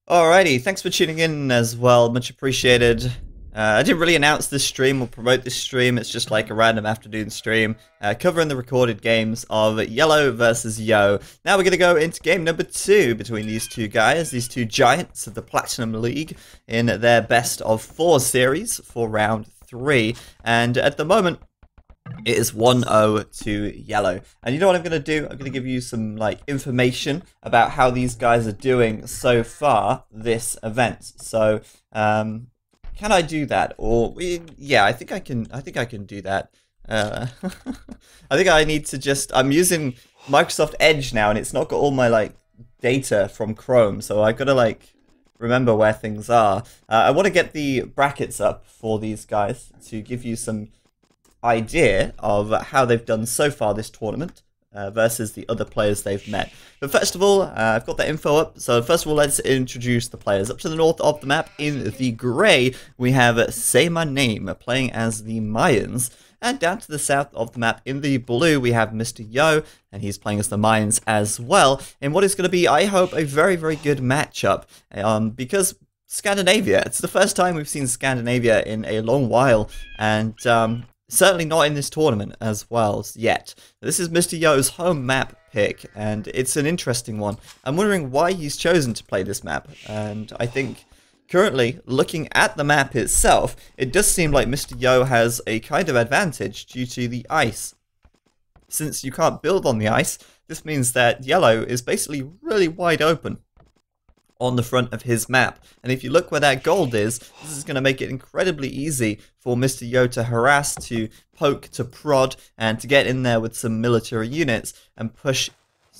Alrighty, thanks for tuning in as well, much appreciated. I didn't really announce this stream or promote this stream, it's just like a random afternoon stream covering the recorded games of Yellow versus Yo. Now we're going to go into game number 2 between these two guys, these two giants of the Platinum League in their best of 4 series for round 3. And at the moment, it is 1-0 to Yellow. And you know what I'm going to do? I'm going to give you some information about how these guys are doing so far this event. So, can I do that? Or yeah, I think I can do that. I think I need to just I'm using Microsoft Edge now and it's not got all my data from Chrome, so I've got to remember where things are. I want to get the brackets up for these guys to give you some idea of how they've done so far this tournament versus the other players they've met. But first of all, I've got that info up. So first of all, let's introduce the players. Up to the north of the map in the grey, we have saymyname playing as the Mayans. And down to the south of the map in the blue, we have Mr. Yo, and he's playing as the Mayans as well. In what is going to be, I hope, a very, very good matchup. Because Scandinavia, it's the first time we've seen Scandinavia in a long while. And certainly not in this tournament as well yet. This is Mr. Yo's home map pick, and it's an interesting one. I'm wondering why he's chosen to play this map, and I think currently, looking at the map itself, it does seem like Mr. Yo has a kind of advantage due to the ice. Since you can't build on the ice, this means that Yellow is basically really wide open on the front of his map. And if you look where that gold is, this is going to make it incredibly easy for Mr. Yo to harass, to poke, to prod, and to get in there with some military units and push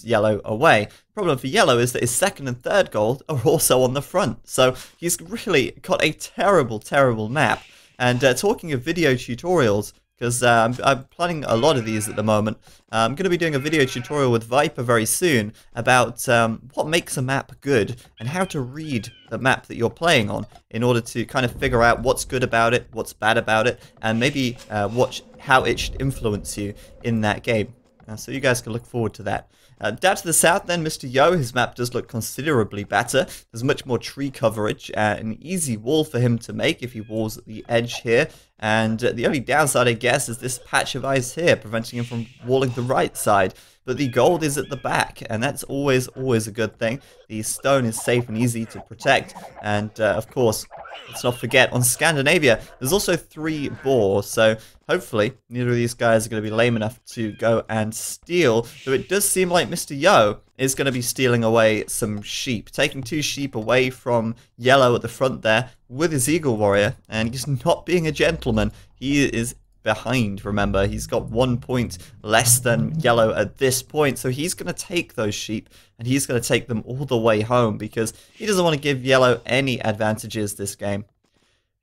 Yellow away. Problem for Yellow is that his second and third gold are also on the front. So he's really got a terrible, terrible map. And talking of video tutorials, because I'm planning a lot of these at the moment. I'm going to be doing a video tutorial with Viper very soon about what makes a map good and how to read the map that you're playing on in order to kind of figure out what's good about it, what's bad about it, and maybe watch how it should influence you in that game. So you guys can look forward to that. Down to the south then, Mr. Yo, his map does look considerably better. There's much more tree coverage, an easy wall for him to make if he walls at the edge here. And the only downside, I guess, is this patch of ice here, preventing him from walling the right side. But the gold is at the back, and that's always a good thing. The stone is safe and easy to protect. And, of course, let's not forget, on Scandinavia, there's also 3 boar, so hopefully neither of these guys are going to be lame enough to go and steal. Though it does seem like Mr. Yo is going to be stealing away some sheep, taking 2 sheep away from Yellow at the front there with his Eagle Warrior, and he's not being a gentleman. He is behind, remember, he's got 1 point less than Yellow at this point, so he's going to take those sheep and he's going to take them all the way home because he doesn't want to give Yellow any advantages this game.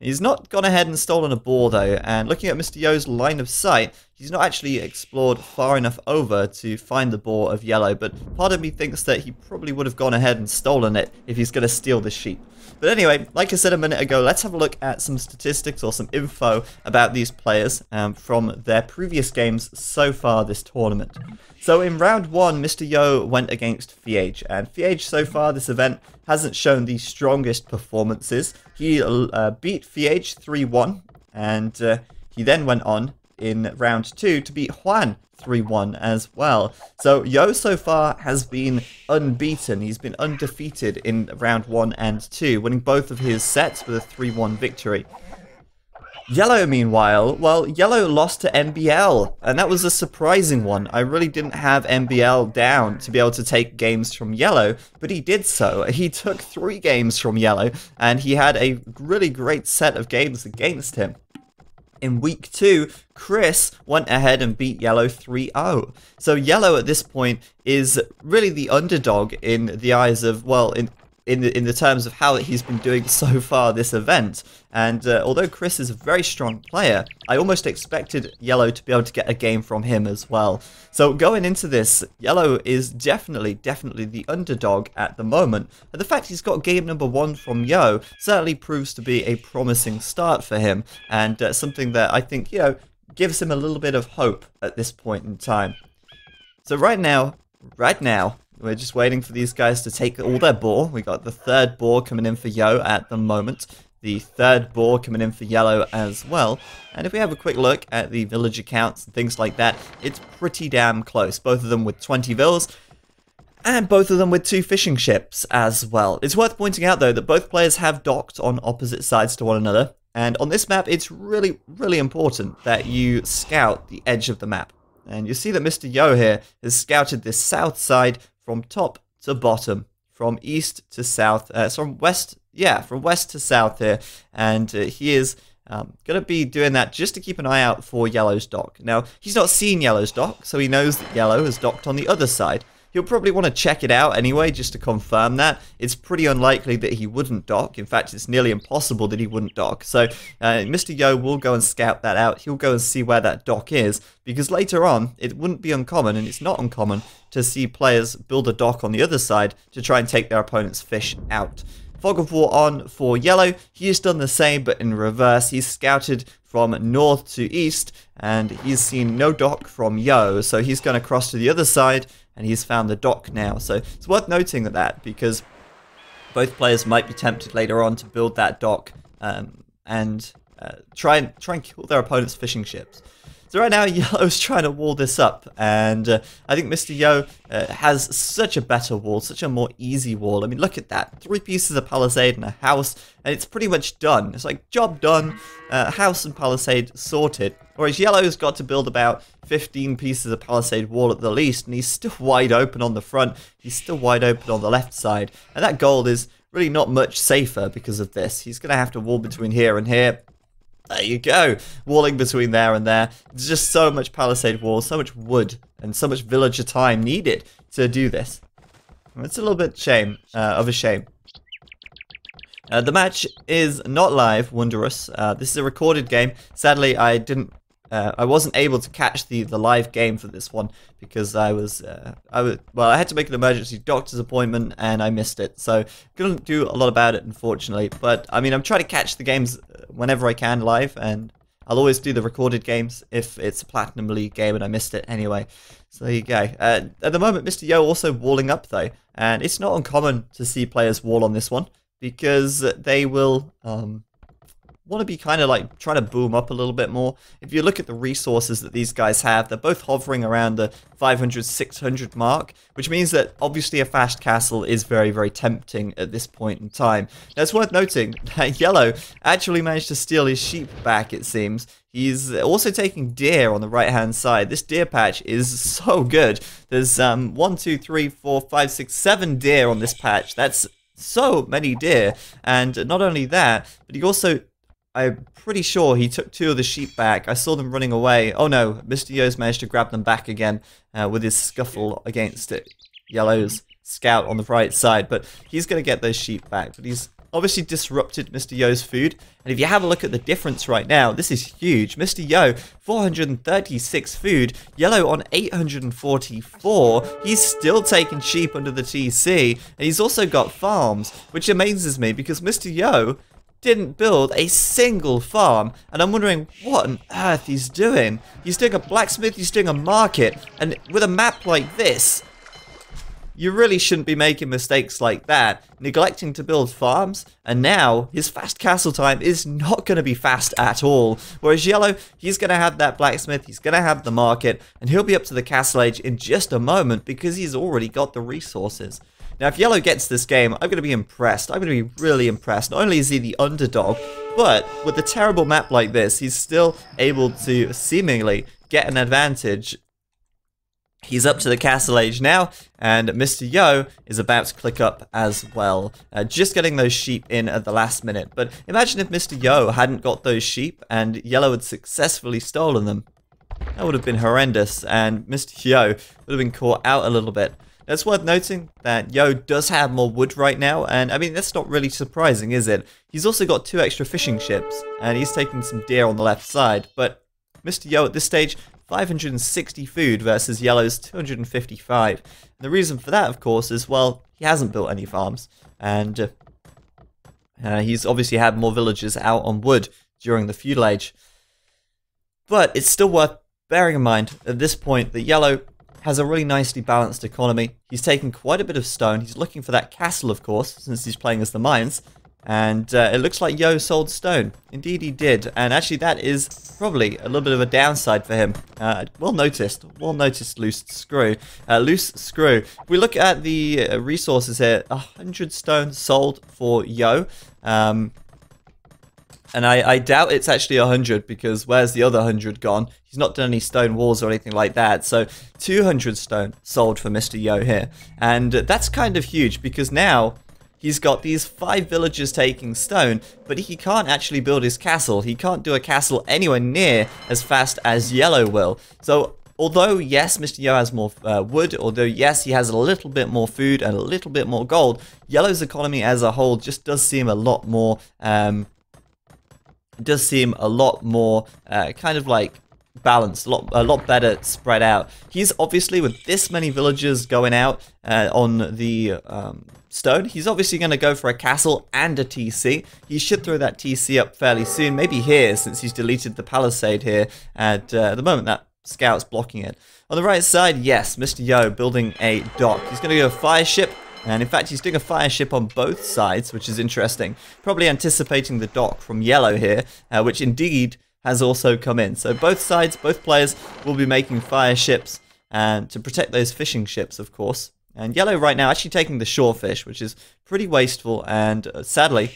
He's not gone ahead and stolen a boar though, and looking at Mr. Yo's line of sight, he's not actually explored far enough over to find the boar of Yellow, but part of me thinks that he probably would have gone ahead and stolen it if he's going to steal the sheep. But anyway, like I said a minute ago, let's have a look at some statistics or some info about these players from their previous games so far this tournament. So in round 1, Mr. Yo went against Fiage, and Fiage so far this event hasn't shown the strongest performances. He beat Fiage 3-1, and he then went on in round 2 to beat Juan 3-1 as well. So Yo so far has been unbeaten. He's been undefeated in round 1 and 2, winning both of his sets with a 3-1 victory. Yellow, meanwhile, well, Yellow lost to MBL, and that was a surprising one. I really didn't have MBL down to be able to take games from Yellow, but he did so. He took 3 games from Yellow, and he had a really great set of games against him. In week 2, Chris went ahead and beat Yellow 3-0. So Yellow at this point is really the underdog in the eyes of, well, in the terms of how he's been doing so far this event. And although Chris is a very strong player, I almost expected Yellow to be able to get a game from him as well. So going into this, Yellow is definitely the underdog at the moment. And the fact he's got game number 1 from Yo certainly proves to be a promising start for him, and something that I think, gives him a little bit of hope at this point in time. So right now, We're just waiting for these guys to take all their boar. We got the third boar coming in for Yo at the moment. The third boar coming in for Yellow as well. And if we have a quick look at the villager counts and things like that, it's pretty damn close. Both of them with 20 vills. And both of them with 2 fishing ships as well. It's worth pointing out, though, that both players have docked on opposite sides to one another. And on this map, it's really, really important that you scout the edge of the map. And you see that Mr. Yo here has scouted this south side from top to bottom, from east to south, from west to south here. And he is going to be doing that just to keep an eye out for Yellow's dock. Now, he's not seen Yellow's dock, so he knows that Yellow has docked on the other side. He'll probably want to check it out anyway, just to confirm that. It's pretty unlikely that he wouldn't dock. In fact, it's nearly impossible that he wouldn't dock. So, Mr. Yo will go and scout that out. He'll go and see where that dock is, because later on, it wouldn't be uncommon, and it's not uncommon, to see players build a dock on the other side to try and take their opponent's fish out. Fog of War on for Yellow. He has done the same, but in reverse. He's scouted from north to east, and he's seen no dock from Yo, so he's going to cross to the other side, and he's found the dock now. So it's worth noting that, because both players might be tempted later on to build that dock and try and kill their opponent's fishing ships. So right now, Yellow's trying to wall this up, and I think Mr. Yo has such a better wall, such a more easy wall. I mean, look at that. 3 pieces of palisade and a house, and it's pretty much done. It's like, job done, house and palisade sorted. Whereas Yellow's got to build about 15 pieces of palisade wall at the least, and he's still wide open on the front. He's still wide open on the left side. And that gold is really not much safer because of this. He's going to have to wall between here and here. There you go, walling between there and there. There's just so much palisade wall, so much wood, and so much villager time needed to do this. It's a little bit of a shame. The match is not live, wondrous. This is a recorded game. Sadly, I wasn't able to catch the live game for this one because I had to make an emergency doctor's appointment and I missed it. So couldn't do a lot about it, unfortunately. But I mean, I'm trying to catch the games whenever I can live, and I'll always do the recorded games if it's a Platinum League game and I missed it anyway. So there you go. At the moment, Mr. Yo also walling up though, and it's not uncommon to see players wall on this one because they will want to be kind of like trying to boom up a little bit more. If you look at the resources that these guys have, they're both hovering around the 500, 600 mark, which means that obviously a fast castle is very, very tempting at this point in time. Now it's worth noting that Yellow actually managed to steal his sheep back, it seems. He's also taking deer on the right-hand side. This deer patch is so good. There's 1, 2, 3, 4, 5, 6, 7 deer on this patch. That's so many deer. And not only that, but he also, I'm pretty sure he took 2 of the sheep back. I saw them running away. Oh no, Mr. Yo's managed to grab them back again with his scuffle against Yellow's scout on the right side. But he's going to get those sheep back. But he's obviously disrupted Mr. Yo's food. And if you have a look at the difference right now, this is huge. Mr. Yo, 436 food. Yellow on 844. He's still taking sheep under the TEC. And he's also got farms, which amazes me because Mr. Yo didn't build a single farm, and I'm wondering what on earth he's doing. He's doing a blacksmith, he's doing a market, and with a map like this, you really shouldn't be making mistakes like that, neglecting to build farms, and now his fast castle time is not going to be fast at all. Whereas Yellow, he's going to have that blacksmith, he's going to have the market, and he'll be up to the castle age in just a moment because he's already got the resources. Now, if Yellow gets this game, I'm going to be impressed. I'm going to be really impressed. Not only is he the underdog, but with a terrible map like this, he's still able to seemingly get an advantage. He's up to the castle age now, and Mr. Yo is about to click up as well. Just getting those sheep in at the last minute. But imagine if Mr. Yo hadn't got those sheep and Yellow had successfully stolen them. That would have been horrendous, and Mr. Yo would have been caught out a little bit. It's worth noting that Yo does have more wood right now, and I mean, that's not really surprising, is it? He's also got 2 extra fishing ships, and he's taking some deer on the left side, but Mr. Yo at this stage, 560 food versus Yellow's 255. And the reason for that, of course, is, well, he hasn't built any farms, and he's obviously had more villagers out on wood during the feudal age. But it's still worth bearing in mind at this point that Yellow has a really nicely balanced economy. He's taking quite a bit of stone. He's looking for that castle, of course, since he's playing as the mines. And it looks like Yo sold stone. Indeed he did. And actually that is probably a little bit of a downside for him. Well noticed, loose screw. If we look at the resources here, 100 stone sold for Yo. And I doubt it's actually 100, because where's the other 100 gone? He's not done any stone walls or anything like that. So 200 stone sold for Mr. Yo here. And that's kind of huge, because now he's got these 5 villagers taking stone, but he can't actually build his castle. He can't do a castle anywhere near as fast as Yellow will. So although, yes, Mr. Yo has more wood, although, yes, he has a little bit more food and a little bit more gold, Yellow's economy as a whole just does seem a lot more... kind of like balanced, a lot better spread out. He's obviously, with this many villagers going out on the stone, he's obviously going to go for a castle and a TC. He should throw that TC up fairly soon, maybe here, since he's deleted the palisade here. At the moment, that scout's blocking it. On the right side, yes, Mr. Yo building a dock. He's going to go fire ship. And in fact, he's doing a fire ship on both sides, which is interesting. Probably anticipating the dock from Yellow here, which indeed has also come in. So both sides, both players will be making fire ships and to protect those fishing ships, of course. And Yellow right now actually taking the shore fish, which is pretty wasteful, and sadly,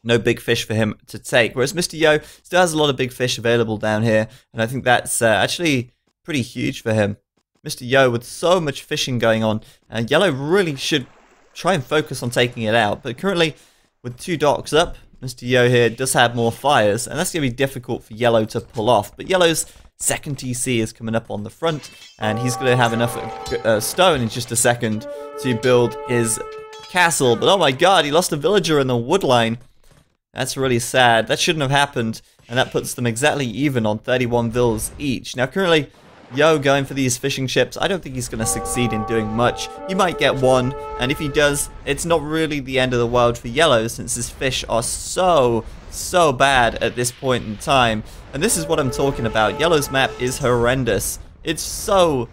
no big fish for him to take. Whereas Mr. Yo still has a lot of big fish available down here, and I think that's actually pretty huge for him. Mr. Yo with so much fishing going on, Yellow really should try and focus on taking it out. But currently, with 2 docks up, Mr. Yo here does have more fires, and that's going to be difficult for Yellow to pull off. But Yellow's second TC is coming up on the front, and he's going to have enough stone in just a second to build his castle. But oh my god, he lost a villager in the wood line. That's really sad. That shouldn't have happened, and that puts them exactly even on 31 vills each. Now currently, Yo going for these fishing ships, I don't think he's going to succeed in doing much. He might get one, and if he does, it's not really the end of the world for Yellow, since his fish are so bad at this point in time. And this is what I'm talking about. Yellow's map is horrendous. It's so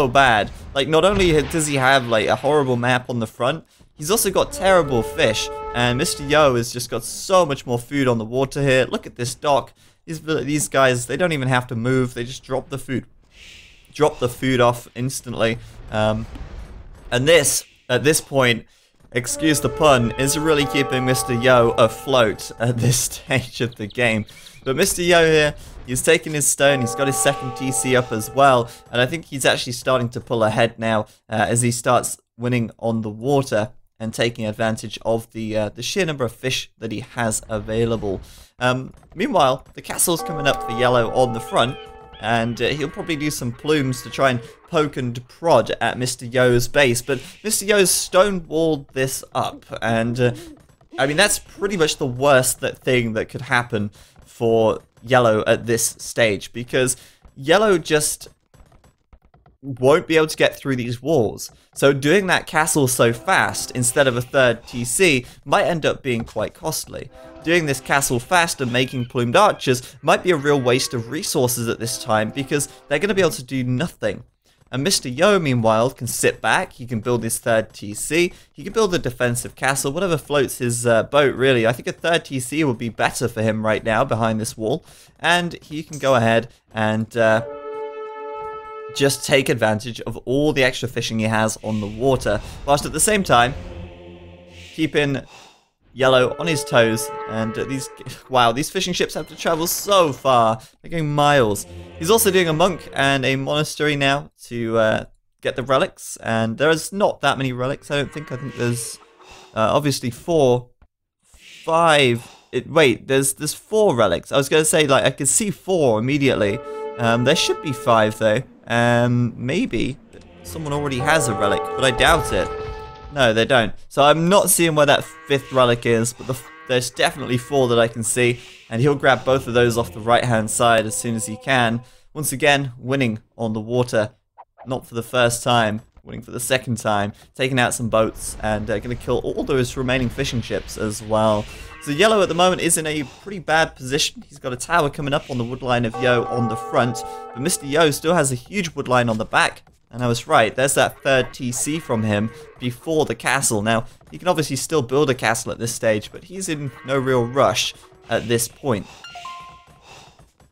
bad. Like, not only does he have like a horrible map on the front, he's also got terrible fish. And Mr. Yo has just got so much more food on the water here. Look at this dock. These guys, they don't even have to move. They just drop the food. Drop the food off instantly. And this, at this point, excuse the pun, is really keeping Mr. Yo afloat at this stage of the game. But Mr. Yo here, he's taking his stone, he's got his second TC up as well, and I think he's actually starting to pull ahead now as he starts winning on the water and taking advantage of the sheer number of fish that he has available. Meanwhile, the castle's coming up for Yellow on the front, and he'll probably do some plumes to try and poke and prod at Mr. Yo's base. But Mr. Yo's stonewalled this up, and I mean, that's pretty much the worst thing that could happen for Yellow at this stage, because Yellow just won't be able to get through these walls. So doing that castle so fast instead of a third TC might end up being quite costly. Doing this castle fast and making plumed archers might be a real waste of resources at this time, because they're going to be able to do nothing. And Mr. Yo, meanwhile, can sit back, he can build his third TC, he can build a defensive castle, whatever floats his boat, really. I think a third TC would be better for him right now behind this wall, and he can go ahead and just take advantage of all the extra fishing he has on the water, whilst at the same time keeping Yellow on his toes. And these fishing ships have to travel so far. They're going miles. He's also doing a monk and a monastery now to get the relics, and there's not that many relics, I don't think. I think there's obviously 4, 5. There's 4 relics. I was going to say, like, I could see 4 immediately. There should be 5 though. Maybe someone already has a relic, but I doubt it. No, they don't. So I'm not seeing where that 5th relic is, but there's definitely 4 that I can see, and he'll grab both of those off the right-hand side as soon as he can. Once again, winning on the water, not for the first time, winning for the second time, taking out some boats, and going to kill all those remaining fishing ships as well. So Yellow at the moment is in a pretty bad position. He's got a tower coming up on the woodline of Yo on the front, but Mr. Yo still has a huge woodline on the back. And I was right, there's that third TC from him before the castle. Now, he can obviously still build a castle at this stage, but he's in no real rush at this point.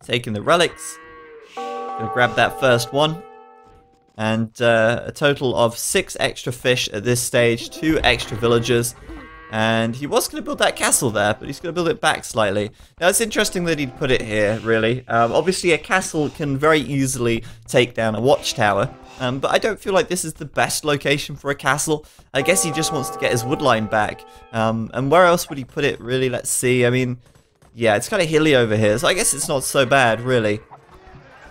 Taking the relics. Gonna grab that first one. And a total of 6 extra fish at this stage, 2 extra villagers. And he was going to build that castle there, but he's going to build it back slightly. Now, it's interesting that he'd put it here, really. Obviously, a castle can very easily take down a watchtower. But I don't feel like this is the best location for a castle. I guess he just wants to get his woodline back. And where else would he put it, really? Let's see. I mean, yeah, it's kind of hilly over here, so I guess it's not so bad, really.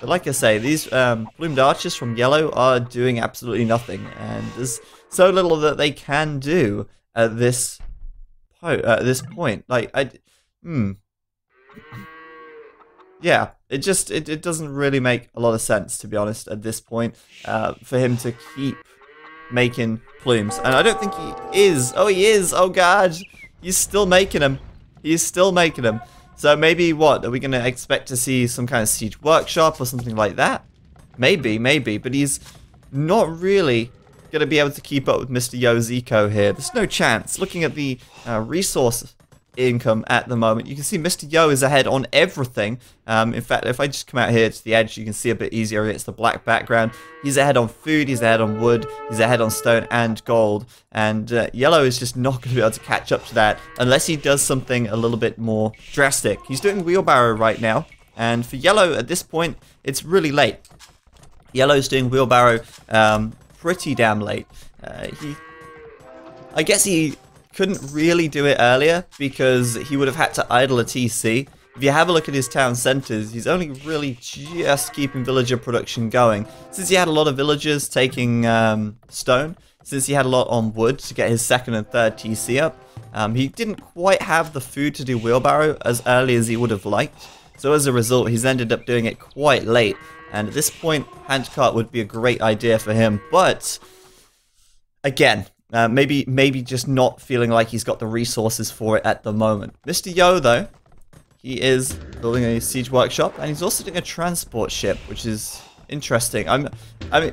But like I say, these plumed archers from yellow are doing absolutely nothing. And there's so little that they can do at this point. Like, yeah, it doesn't really make a lot of sense, to be honest, at this point, for him to keep making plumes. And I don't think he is. Oh, he is. Oh, God. He's still making them. He's still making them. So maybe, what, are we going to expect to see some kind of siege workshop or something like that? Maybe, but he's not really going to be able to keep up with Mr. Yo's eco here. There's no chance. Looking at the resource income at the moment, you can see Mr. Yo is ahead on everything. In fact, if I just come out here to the edge, you can see a bit easier. It's the black background. He's ahead on food, he's ahead on wood, he's ahead on stone and gold. And yellow is just not going to be able to catch up to that unless he does something a little bit more drastic. He's doing wheelbarrow right now. And for yellow, at this point, it's really late. Yellow's doing wheelbarrow pretty damn late. I guess he couldn't really do it earlier because he would have had to idle a TC. If you have a look at his town centers, he's only really just keeping villager production going. Since he had a lot of villagers taking stone, since he had a lot on wood to get his second and third TC up, he didn't quite have the food to do wheelbarrow as early as he would have liked. So as a result, he's ended up doing it quite late. And at this point, handcart would be a great idea for him. But again, maybe just not feeling like he's got the resources for it at the moment. Mr. Yo, though, he is building a siege workshop, and he's also doing a transport ship, which is interesting. I'm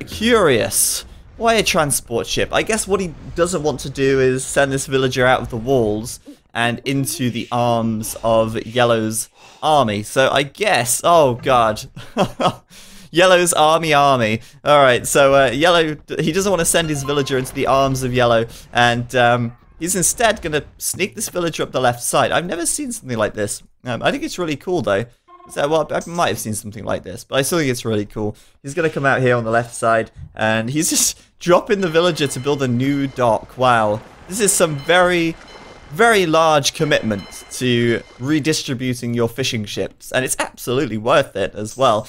curious. Why a transport ship? I guess what he doesn't want to do is send this villager out of the walls and into the arms of Yellow's army. So I guess, oh god. Yellow's army. Alright, so Yellow, he doesn't want to send his villager into the arms of Yellow, and he's instead going to sneak this villager up the left side. I've never seen something like this. I think it's really cool, though. So, well, I might have seen something like this, but I still think it's really cool. He's going to come out here on the left side, and he's just dropping the villager to build a new dock. Wow. This is some very, very large commitment to redistributing your fishing ships, and it's absolutely worth it as well.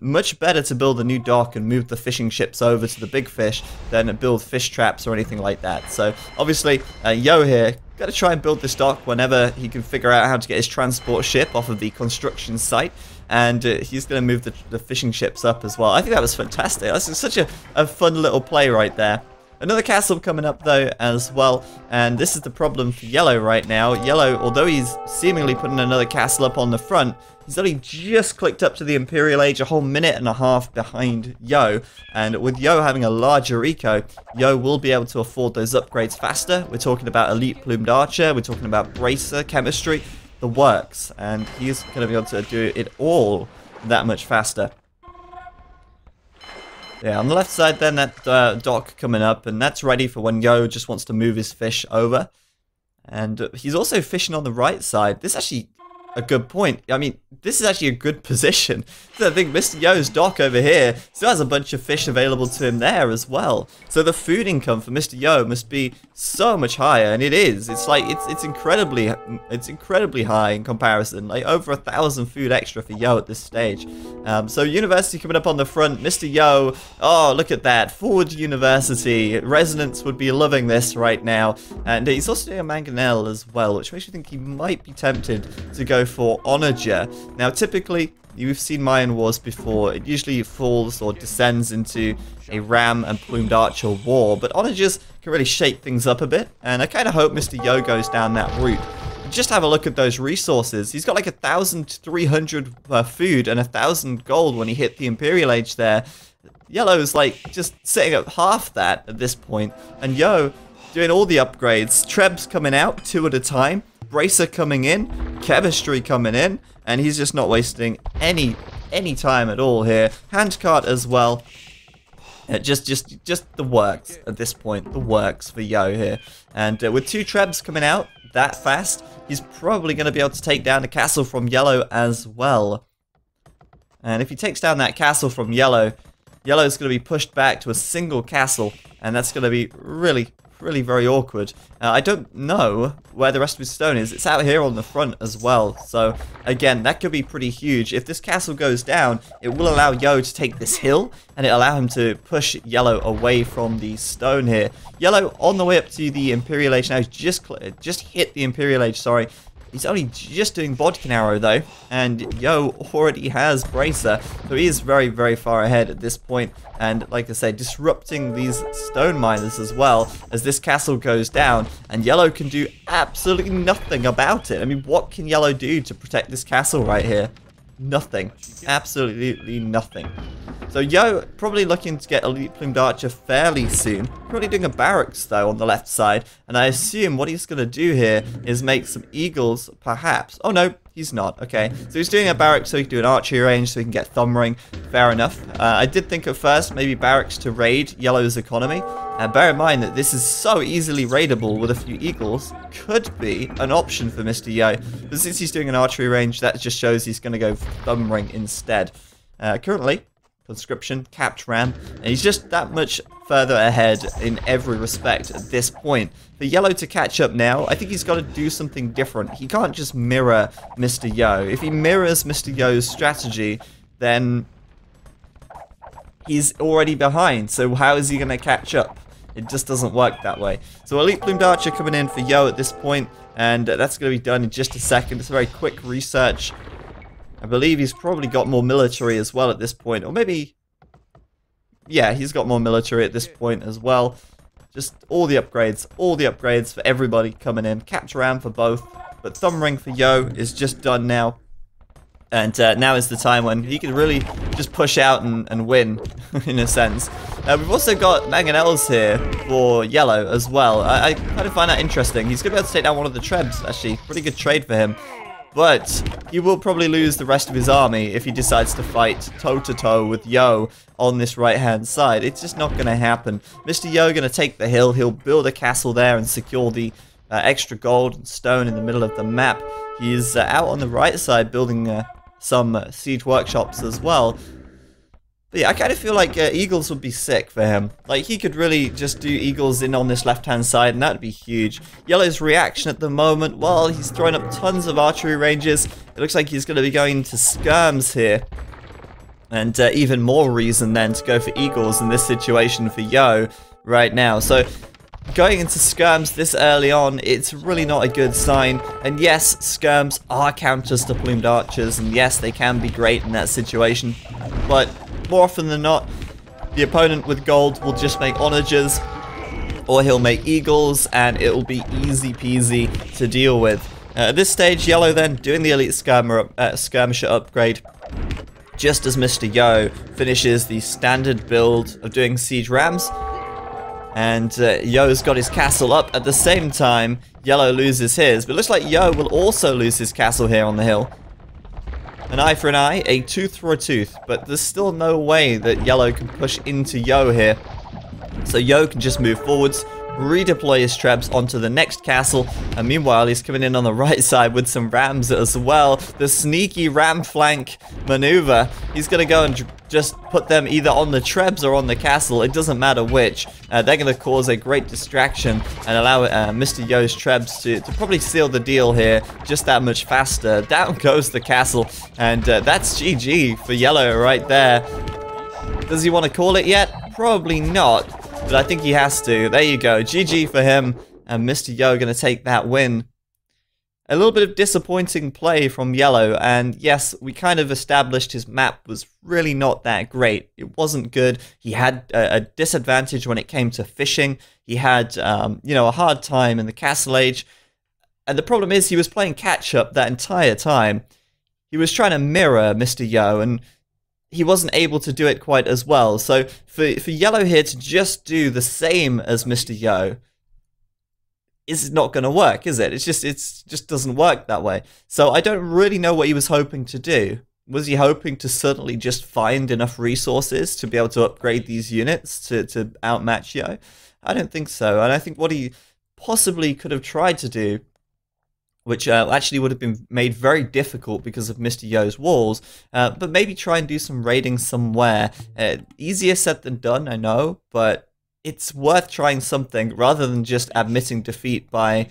Much better to build a new dock and move the fishing ships over to the big fish than build fish traps or anything like that. So obviously Yo here got to try and build this dock whenever he can figure out how to get his transport ship off of the construction site, and he's going to move the fishing ships up as well. I think that was fantastic. That's such a fun little play right there. Another castle coming up, though, as well, and this is the problem for Yellow right now. Yellow, although he's seemingly putting another castle up on the front, he's only just clicked up to the Imperial Age, a whole minute and a half behind Yo, and with Yo having a larger eco, Yo will be able to afford those upgrades faster. We're talking about Elite Plumed Archer, we're talking about Bracer, Chemistry, the works, and he's going to be able to do it all that much faster. Yeah, on the left side then, that dock coming up, and that's ready for when Yo just wants to move his fish over. And he's also fishing on the right side. This is actually a good point. I mean, this is actually a good position. So I think Mr. Yo's dock over here still has a bunch of fish available to him there as well. So the food income for Mr. Yo must be so much higher, and it is. It's like it's incredibly high in comparison. Like over 1,000 food extra for Yo at this stage. So university coming up on the front. Mr. Yo, oh look at that, Ford University. Residents would be loving this right now, and he's also doing a mangonel as well, which makes you think he might be tempted to go for Onager. Now typically, you've seen Mayan Wars before, it usually falls or descends into a Ram and Plumed Archer war, but Onagers can really shake things up a bit, and I kind of hope Mr. Yo goes down that route. Just have a look at those resources. He's got like 1,300 food and 1,000 gold when he hit the Imperial Age there. Yellow's like just sitting at half that at this point, and Yo doing all the upgrades. Trebs coming out 2 at a time, Bracer coming in, Chemistry coming in, and he's just not wasting any time at all here. Handcart as well. Just the works at this point, the works for Yo here. And with 2 Trebs coming out that fast, he's probably going to be able to take down the castle from Yellow as well. And if he takes down that castle from Yellow, Yellow's going to be pushed back to a single castle, and that's going to be really very awkward. I don't know where the rest of his stone is. It's out here on the front as well. So again, that could be pretty huge. If this castle goes down, it will allow Yo to take this hill, and it'll allow him to push Yellow away from the stone here. Yellow on the way up to the Imperial Age now. He's just hit the Imperial Age, sorry. He's only just doing Bodkin Arrow though, and Yo already has Bracer, so he is very far ahead at this point. And like I say, disrupting these stone miners as well as this castle goes down, and Yellow can do absolutely nothing about it. I mean, what can Yellow do to protect this castle right here? Nothing. Absolutely nothing. So Yo probably looking to get Elite Plumed Archer fairly soon. Probably doing a barracks though on the left side, and I assume what he's going to do here is make some eagles perhaps. Oh no, he's not. Okay, so he's doing a barracks so he can do an archery range so he can get thumb ring. Fair enough. I did think at first maybe barracks to raid Yellow's economy. Bear in mind that this is so easily raidable with a few eagles. Could be an option for Mr. Yo, but since he's doing an archery range, that just shows he's going to go thumb ring instead. Currently, conscription, capped ram, and he's just that much further ahead in every respect at this point. For Yellow to catch up now, I think he's got to do something different. He can't just mirror Mr. Yo. If he mirrors Mr. Yo's strategy, then he's already behind, so how is he going to catch up? It just doesn't work that way. So Elite Plumed Archer coming in for Yo at this point, and that's going to be done in just a second. It's a very quick research. I believe he's probably got more military as well at this point, or maybe, yeah, he's got more military at this point as well. Just all the upgrades for everybody coming in. Capture ram for both, but thumb ring for Yo is just done now. And now is the time when he can really just push out and win, in a sense. We've also got mangonels here for Yellow as well. I kind of find that interesting. He's going to be able to take down one of the Trebs, actually. Pretty good trade for him. But he will probably lose the rest of his army if he decides to fight toe-to-toe with Yo on this right-hand side. It's just not going to happen. Mr. Yo going to take the hill. He'll build a castle there and secure the extra gold and stone in the middle of the map. He's out on the right side building some siege workshops as well. But yeah, I kind of feel like eagles would be sick for him. Like, he could really just do eagles in on this left-hand side, and that would be huge. Yellow's reaction at the moment, well, he's throwing up tons of archery ranges. It looks like he's going to be going to skirms here. And even more reason then to go for eagles in this situation for Yo right now. So, going into skirms this early on, it's really not a good sign. And yes, skirms are counters to plumed archers, and yes, they can be great in that situation. But more often than not, the opponent with gold will just make onagers, or he'll make eagles, and it'll be easy peasy to deal with. At this stage, Yellow then doing the elite skirmisher upgrade, just as Mr. Yo finishes the standard build of doing siege rams. And Yo's got his castle up. At the same time, Yellow loses his, but it looks like Yo will also lose his castle here on the hill. An eye for an eye, a tooth for a tooth, but there's still no way that Yellow can push into Yo here. So Yo can just move forwards, redeploy his Trebs onto the next castle, and meanwhile he's coming in on the right side with some rams as well. The sneaky ram flank maneuver. He's going to go and just put them either on the Trebs or on the castle. It doesn't matter which. They're going to cause a great distraction and allow Mr. Yo's Trebs to probably seal the deal here just that much faster. Down goes the castle, and that's GG for Yellow right there. Does he want to call it yet? Probably not, but I think he has to. There you go. GG for him, and Mr. Yo going to take that win. A little bit of disappointing play from Yellow, and yes, we kind of established his map was really not that great. It wasn't good. He had a disadvantage when it came to fishing. He had, you know, a hard time in the Castle Age, and the problem is he was playing catch-up that entire time. He was trying to mirror Mr. Yo, and he wasn't able to do it quite as well. So for Yellow here to just do the same as Mr. Yo is not going to work, is it? It just doesn't work that way. So I don't really know what he was hoping to do. Was he hoping to suddenly just find enough resources to be able to upgrade these units to outmatch Yo? I don't think so. And I think what he possibly could have tried to do, which actually would have been made very difficult because of Mr. Yo's walls, but maybe try and do some raiding somewhere. Easier said than done, I know, but it's worth trying something rather than just admitting defeat by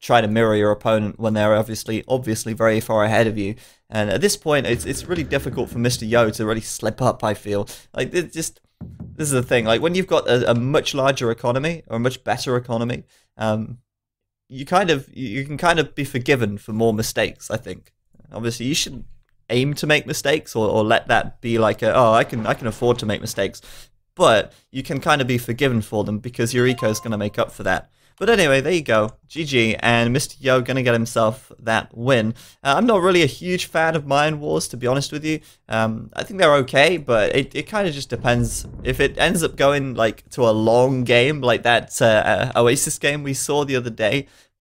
trying to mirror your opponent when they're obviously very far ahead of you. And at this point, it's really difficult for Mr. Yo to really slip up, I feel. Like, this is the thing. Like, when you've got a much larger economy, or a much better economy, you can kind of be forgiven for more mistakes, I think. Obviously, you shouldn't aim to make mistakes or let that be like I can afford to make mistakes. But you can kind of be forgiven for them because your eco is going to make up for that. But anyway, there you go. GG, and Mr. Yo going to get himself that win. I'm not really a huge fan of Mine Wars, to be honest with you. I think they're okay, but it kind of just depends. If it ends up going like to a long game, like that Oasis game we saw the other day,